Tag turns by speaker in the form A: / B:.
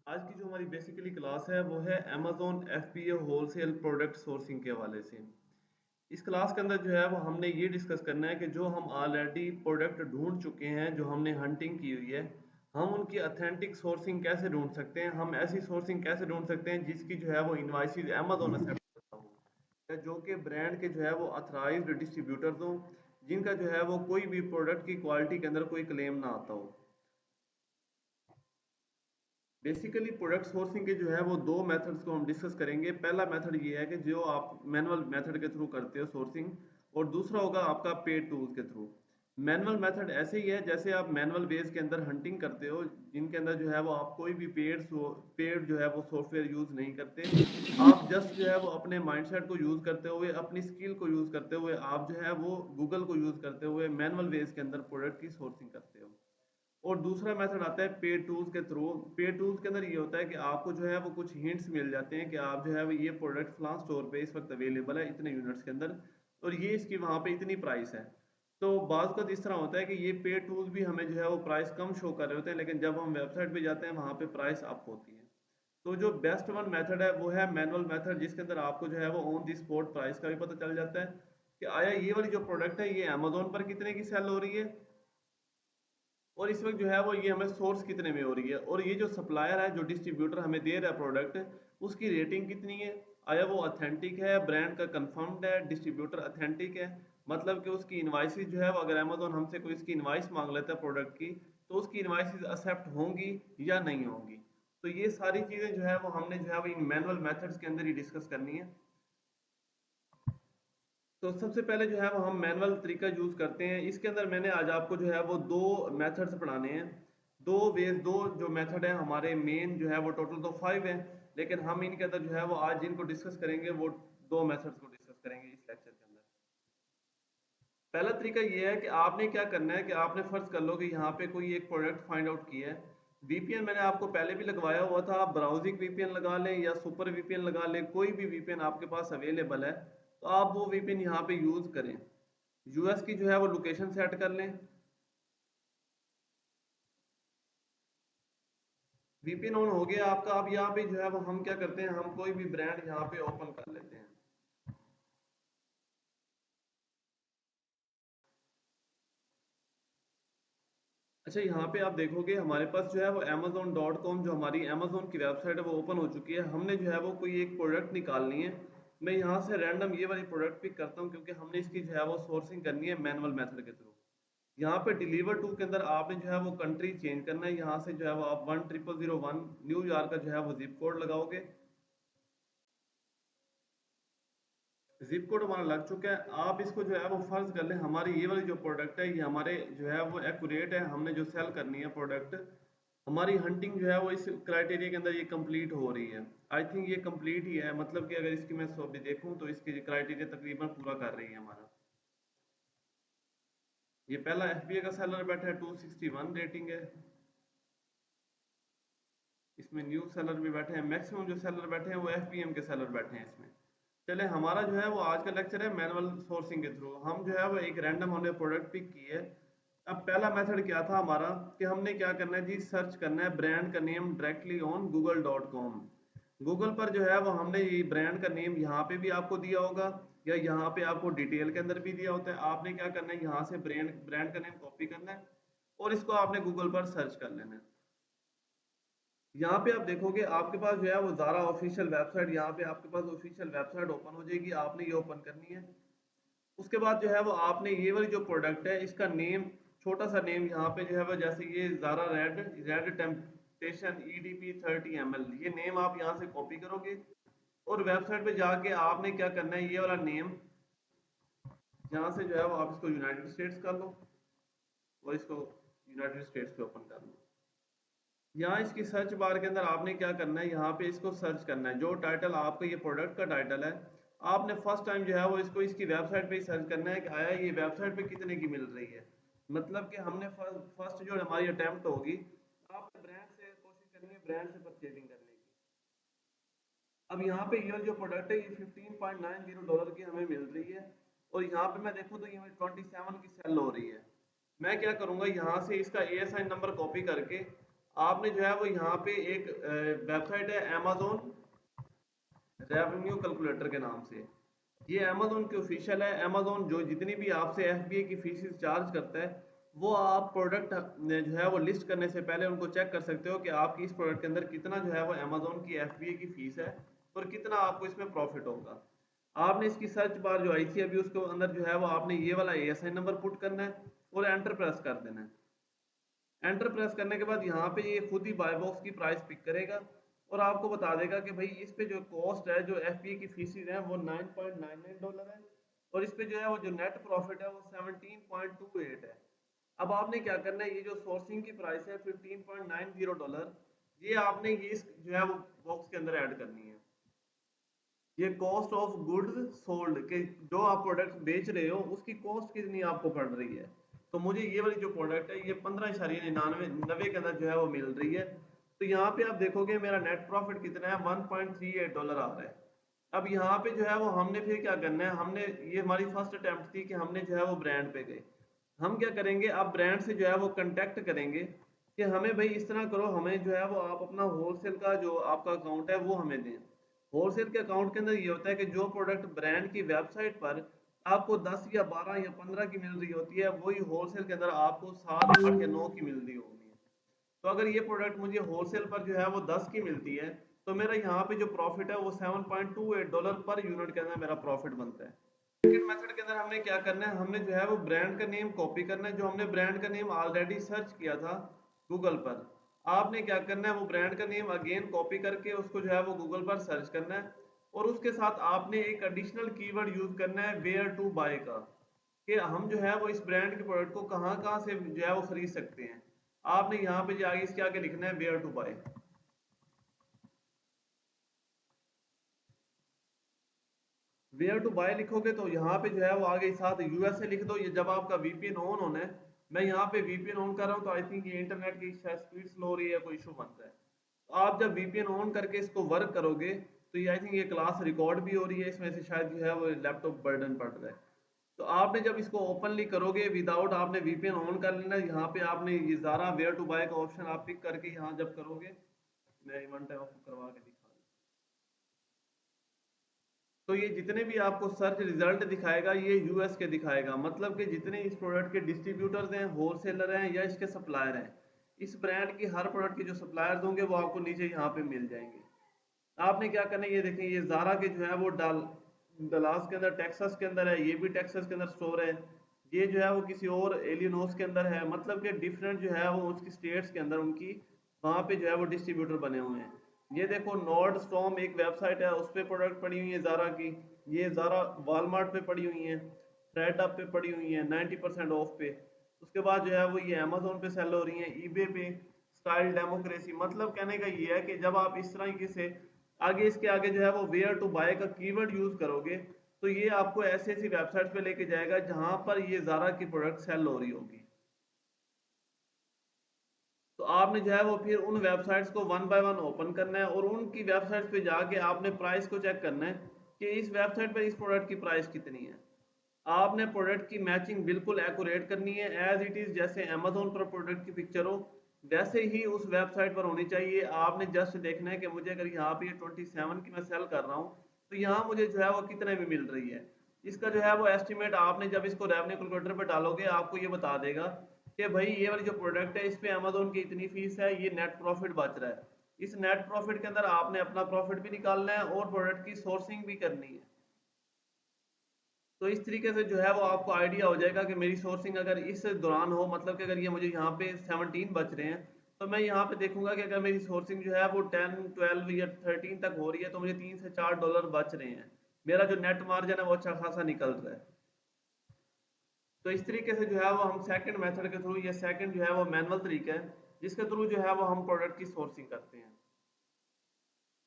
A: आज की जो हमारी बेसिकली क्लास है वो है Amazon FBA wholesale product sourcing के हवाले से। इस क्लास के अंदर जो है वो हमने ये डिस्कस करना है कि जो हम ऑलरेडी प्रोडक्ट ढूंढ चुके हैं, जो हमने हंटिंग की हुई है, हम उनकी अथेंटिक सोर्सिंग कैसे ढूंढ सकते हैं, हम ऐसी सोर्सिंग कैसे ढूंढ सकते हैं जिसकी जो है वो इनवाइसेस अमेजोन एक्सेप्ट करता हो, या जो कि ब्रांड के जो है वो अथराइज्ड डिस्ट्रीब्यूटर्स हों, जिनका जो है वो कोई भी प्रोडक्ट की क्वालिटी के अंदर कोई क्लेम ना आता हो। बेसिकली प्रोडक्ट सोर्सिंग के जो है वो दो मेथड्स को हम डिस्कस करेंगे। पहला मेथड ये है कि जो आप मैनुअल मेथड के थ्रू करते हो सोर्सिंग, और दूसरा होगा आपका पेड टूल्स के थ्रू। मैनुअल मेथड ऐसे ही है जैसे आप मैनुअल बेस के अंदर हंटिंग करते हो, जिनके अंदर जो है वो आप कोई भी पेड जो है वो सॉफ्टवेयर यूज नहीं करते। आप जस्ट जो है वो अपने माइंडसेट को यूज करते हुए, अपनी स्किल को यूज करते हुए, आप जो है वो गूगल को यूज करते हुए मैनुअल बेस के अंदर प्रोडक्ट की सोर्सिंग करते हो। और दूसरा मेथड आता है पेड टूल्स के थ्रू। पेड टूल्स के अंदर ये होता है कि आपको जो है वो कुछ हिंट्स मिल जाते हैं कि आप जो है वो ये प्रोडक्ट फलां स्टोर पे इस वक्त अवेलेबल है इतने यूनिट्स के अंदर, और ये इसकी वहाँ पे इतनी प्राइस है। तो बाज़ का इस तरह होता है कि ये पेड टूल्स भी हमें जो है वो प्राइस कम शो कर रहे होते हैं, लेकिन जब हम वेबसाइट पे जाते हैं वहाँ पे प्राइस अप होती है। तो जो बेस्ट वन मेथड है वो है मैनुअल मेथड, जिसके अंदर आपको जो है वो ऑन दी स्पॉट प्राइस का भी पता चल जाता है कि आया ये वाली जो प्रोडक्ट है ये अमेजोन पर कितने की सेल हो रही है, और इस वक्त जो है वो ये हमें सोर्स कितने में हो रही है, और ये जो सप्लायर है, जो डिस्ट्रीब्यूटर हमें दे रहा है प्रोडक्ट, उसकी रेटिंग कितनी है, आया वो ऑथेंटिक है, ब्रांड का कंफर्म्ड है, डिस्ट्रीब्यूटर ऑथेंटिक है। मतलब कि उसकी इनवाइसेस जो है वो, अगर अमेजोन हमसे कोई इसकी इनवाइस मांग लेता है प्रोडक्ट की, तो उसकी इनवाइसेस एक्सेप्ट होंगी या नहीं होंगी। तो ये सारी चीज़ें जो है वो हमने जो है वो इन मैनुअल मेथड्स के अंदर ही डिस्कस करनी है। तो सबसे पहले जो है वो हम मैनुअल तरीका यूज करते हैं। इसके अंदर मैंने आज आपको जो है वो दो मेथड्स पढ़ाने हैं। दो जो मेथड है हमारे मेन जो है वो टोटल तो 5 है, लेकिन हम इनके अंदर जो है वो आज जिनको डिस्कस करेंगे वो दो मेथड्स को डिस्कस करेंगे इस लेक्चर के अंदर। पहला तरीका ये है कि आपने क्या करना है कि आपने फर्ज कर लो कि यहाँ पे कोई एक प्रोडक्ट फाइंड आउट किया है। वीपीएन मैंने आपको पहले भी लगवाया हुआ था, आप ब्राउजिंग वीपीएन लगा लें या सुपर वीपीएन लगा लें, कोई भी वीपीएन आपके पास अवेलेबल है तो आप वो वीपीएन यहाँ पे यूज करें। यूएस की जो है वो लोकेशन सेट कर लें। वीपीएन ऑन हो गया आपका। अब यहाँ पे जो है वो हम क्या करते हैं, हम कोई भी ब्रांड यहाँ पे ओपन कर लेते हैं। अच्छा, यहाँ पे आप देखोगे हमारे पास जो है वो amazon.com, जो हमारी अमेजोन की वेबसाइट है वो ओपन हो चुकी है। हमने जो है वो कोई एक प्रोडक्ट निकालनी है। मैं यहाँ से रैंडम ये वाली प्रोडक्ट पिक करता हूँ, क्योंकि हमने इसकी जो है वो सोर्सिंग करनी है मैनुअल मेथड के थ्रू। यहाँ पे डिलीवर टू के अंदर आपने जो है वो कंट्री चेंज करना है। यहाँ से जो है वो आप 10001 न्यूयॉर्क का जो है वो जिप कोड लगाओगे। जिप कोड हमारा लग चुका है। आप इसको जो है वो फर्ज कर लें हमारी ये वाली जो प्रोडक्ट है ये हमारे जो है वो एक्यूरेट है, हमने जो सेल करनी है प्रोडक्ट, हमारी हंटिंग जो है वो इस क्राइटेरिया के अंदर ये कंप्लीट हो रही है। आई थिंक ये कंप्लीट ही है, मतलब कि अगर इसकी मैं सो भी देखूं तो इसकी क्राइटेरिया तकरीबन पूरा कर रही है हमारा। ये पहला FBA का सेलर बैठा है, 261 रेटिंग है। इसमें न्यू सेलर भी बैठे हैं, मैक्सिमम जो सेलर बैठे हैं वो FBM के सेलर बैठे हैं इसमें। चले, हमारा जो है वो आज का लेक्चर है मैनुअल सोर्सिंग के थ्रू। हम जो है वो एक रैंडम हमने प्रोडक्ट पिक की है। अब पहला मेथड क्या था हमारा कि हमने क्या करना है जी, सर्च करना है ब्रांड का name directly on google.com। Google पर जो है वो हमने ये ब्रांड का नेम यहाँ पे भी आपको दिया होगा, या यहाँ पे आपको डिटेल के अंदर भी दिया होता है। आपने क्या करना है, यहाँ से ब्रांड ब्रांड का नेम कॉपी करना है और इसको आपने गूगल पर सर्च कर लेना है। यहाँ पे आप देखोगे आपके पास जो है वो ज़ारा ऑफिशियल वेबसाइट, यहाँ पे आपके पास ऑफिशियल वेबसाइट ओपन हो जाएगी। आपने ये ओपन करनी है। उसके बाद जो है वो आपने ये वाली जो प्रोडक्ट है इसका नेम, छोटा सा नेम यहाँ पे जो है वो, जैसे ये Zara red red temptation EDP 30 ml, ये नेम आप यहाँ से कॉपी करोगे और वेबसाइट पे जाके आपने क्या करना है, ये वाला नेम यहाँ से जो है वो आप इसको यूनाइटेड स्टेट्स कर लो और इसको यूनाइटेड स्टेट्स पे ओपन कर लो। यहाँ इसकी सर्च बार के अंदर आपने क्या करना है, यहाँ पे इसको सर्च करना है। जो टाइटल आपका ये प्रोडक्ट का टाइटल है, आपने फर्स्ट टाइम जो है वो इसको इसकी वेबसाइट पे ही सर्च करना है कि आया ये वेबसाइट पे कितने की मिल रही है। मतलब कि हमने फर्स्ट जो हमारी अटेम्प्ट होगी, आपने ब्रांड से कोशिश करनी है, ब्रांड से परचेजिंग करने की। अब यहाँ पे ये जो प्रोडक्ट है ये $15.90 की हमें मिल रही है, और यहाँ पे मैं देखूँ तो ये 27 की सेल हो रही है। मैं क्या करूँगा, यहाँ से इसका ASIN नंबर कॉपी करके आपने जो है वो यहाँ पे एक वेबसाइट है अमेजोन रेवेन्यू कैलकुलेटर के नाम से। ये अमेजोन की ऑफिशियल है। अमेजोन जो जितनी भी आपसे एफबीए की फीस चार्ज करता है, वो आप प्रोडक्ट जो है वो लिस्ट करने से पहले उनको चेक कर सकते हो कि आपकी इस प्रोडक्ट के अंदर कितना जो है वो अमेजोन की एफबीए की फीस है और कितना आपको इसमें प्रॉफिट होगा। आपने इसकी सर्च बार जो आई थी अभी उसके अंदर जो है वो आपने ये वाला एएसआई नंबर पुट करना है और एंटर प्रेस कर देना है। एंटर प्रेस करने के बाद यहाँ पे ये खुद ही बाय बॉक्स की प्राइस पिक करेगा और आपको बता देगा कि भाई इस पे जो कॉस्ट है जो एफपीए की फीसिस है वो $9.99 है और इस पे जो है वो जो नेट प्रॉफिट है वो 17.28 है। अब आपने क्या करना है, ये जो सोर्सिंग की प्राइस है $15.90, ये आपने ये जो है वो बॉक्स के अंदर ऐड करनी है। ये कॉस्ट ऑफ गुड्स सोल्ड के जो आप प्रोडक्ट बेच रहे हो उसकी कॉस्ट कितनी आपको पड़ रही है। तो मुझे ये वाली जो प्रोडक्ट है ये 15.99 के अंदर जो है वो मिल रही है। तो यहाँ पे आप देखोगे मेरा नेट प्रॉफिट कितना है, $1.38 आ रहा है। अब यहाँ पे जो है वो हमने फिर क्या करना है, हमने ये हमारी फर्स्ट अटेम्प्ट थी कि हमने जो है वो ब्रांड पे गए। हम क्या करेंगे, अब ब्रांड से जो है वो कांटेक्ट करेंगे कि हमें भाई इस तरह करो, हमें जो है वो आप अपना होलसेल का जो आपका अकाउंट है वो हमें दें। होलसेल के अकाउंट के अंदर ये होता है कि जो प्रोडक्ट ब्रांड की वेबसाइट पर आपको 10 या 12 या 15 की मिल रही होती है, वही होलसेल के अंदर आपको 7 8 या 9 की मिल रही होगी। तो अगर ये प्रोडक्ट मुझे होलसेल पर जो है वो 10 की मिलती है, तो मेरा यहाँ पे जो प्रॉफिट है वो $7.28 पर यूनिट के अंदर मेरा प्रॉफिट बनता है। सेकंड मेथड के अंदर हमने क्या करना है, हमने जो है वो ब्रांड का नेम कॉपी करना है। जो हमने ब्रांड का नेम ऑलरेडी सर्च किया था गूगल पर, आपने क्या करना है वो ब्रांड का नेम अगेन कॉपी करके उसको जो है वो गूगल पर सर्च करना है और उसके साथ आपने एक एडिशनल कीवर्ड यूज करना है वेयर टू बाय का, कि हम जो है वो इस ब्रांड के प्रोडक्ट को कहाँ कहाँ से जो है वो खरीद सकते हैं। आपने यहाँ पे जो आगे इसके आगे लिखना है where to buy. Where to buy लिखोगे तो यहाँ पे जो है वो आगे साथ यूएसए लिख दो। ये जब आपका वीपीएन ऑन होना है, मैं यहाँ पे वीपीएन ऑन कर रहा हूँ तो आई थिंक ये इंटरनेट की शायद स्पीड स्लो हो रही है, कोई इशू बन रहा है। तो आप जब वीपीएन ऑन करके इसको वर्क करोगे तो ये आई थिंक ये क्लास रिकॉर्ड भी हो रही है, इसमें से शायद जो है वो लैपटॉप बर्डन पड़ रहा है। तो आपने जब इसको ओपनली करोगे विदाउट आपने वीपीएन ऑन कर लेना, यहाँ पे आपने ये ज़ारा वेयर टू बाय का ऑप्शन आप पिक करके यहाँ जब करोगे, मैं वन टाइम आपको करवा के दिखा दूँ। तो ये जितने भी आपको सर्च रिजल्ट दिखाएगा ये यूएस के दिखाएगा, मतलब कि जितने इस प्रोडक्ट के डिस्ट्रीब्यूटर्स हैं, होलसेलर हैं या इसके सप्लायर हैं, इस ब्रांड की हर प्रोडक्ट के जो सप्लायर्स होंगे वो आपको नीचे यहाँ पे मिल जाएंगे। आपने क्या करना है, ये देखें ये ज़ारा के जो है वो डलास के अंदर टेक्सास के अंदर है, ये भी टेक्सास के अंदर स्टोर है। ये जो है वो किसी और एलियनोस के अंदर है, मतलब कि डिफरेंट जो है वो उसकी स्टेट्स के अंदर उनकी वहाँ पे जो है वो डिस्ट्रीब्यूटर बने हुए हैं। ये देखो नॉर्ड स्टॉर्म एक वेबसाइट है, उस पर प्रोडक्ट पड़ी हुई है ज़ारा की। ये ज़ारा वॉलमार्ट पे पड़ी हुई है, थ्रेडअप पे पड़ी हुई है 90% ऑफ पे। उसके बाद जो है वो ये अमेजोन पे सेल हो रही है, ईबे पे। स्टाइल डेमोक्रेसी, मतलब कहने का ये है कि जब आप इस तरह से आगे इसके आगे जो है वो वेयर टू बाय का कीवर्ड यूज करोगे तो ये आपको ऐसी ऐसी वेबसाइट पे लेके जाएगा जहां पर ये ज़ारा की प्रोडक्ट सेल हो रही होगी। तो आपने जो है वो फिर उन वेबसाइट्स को वन बाय वन ओपन करना है और उनकी वेबसाइट्स पे जाके आपने प्राइस को चेक करना है कि इस वेबसाइट पे इस प्रोडक्ट की प्राइस कितनी है। आपने प्रोडक्ट की मैचिंग बिल्कुल एक्यूरेट करनी है, एज इट इज जैसे अमेजोन पर प्रोडक्ट की पिक्चर हो वैसे ही उस वेबसाइट पर होनी चाहिए। आपने जस्ट देखना है कि मुझे अगर यहाँ पे 27 की मैं सेल कर रहा हूँ तो यहाँ मुझे जो है वो कितने में मिल रही है। इसका जो है वो एस्टिमेट आपने जब इसको रेवेन्यू कैलकुलेटर पे डालोगे आपको ये बता देगा कि भाई ये वाली जो प्रोडक्ट है इस पे अमेजोन की इतनी फीस है, ये नेट प्रॉफिट बच रहा है। इस नेट प्रॉफिट के अंदर आपने अपना प्रॉफिट भी निकालना है और प्रोडक्ट की सोर्सिंग भी करनी है। तो इस तरीके से जो है वो आपको आइडिया हो जाएगा कि मेरी सोर्सिंग अगर इस दौरान हो, मतलब कि अगर ये मुझे यहाँ पे 17 बच रहे हैं तो मैं यहाँ पे देखूंगा कि अगर मेरी सोर्सिंग जो है वो 10 12 या 13 तक हो रही है तो मुझे $3 से $4 बच रहे हैं। मेरा जो नेट मार्जिन है वो अच्छा खासा निकल रहा है। तो इस तरीके से जो है वो हम सेकंड मेथड के थ्रू, ये सेकंड जो है वो मैनुअल तरीका है जिसके थ्रू जो है वो हम प्रोडक्ट की सोर्सिंग करते हैं।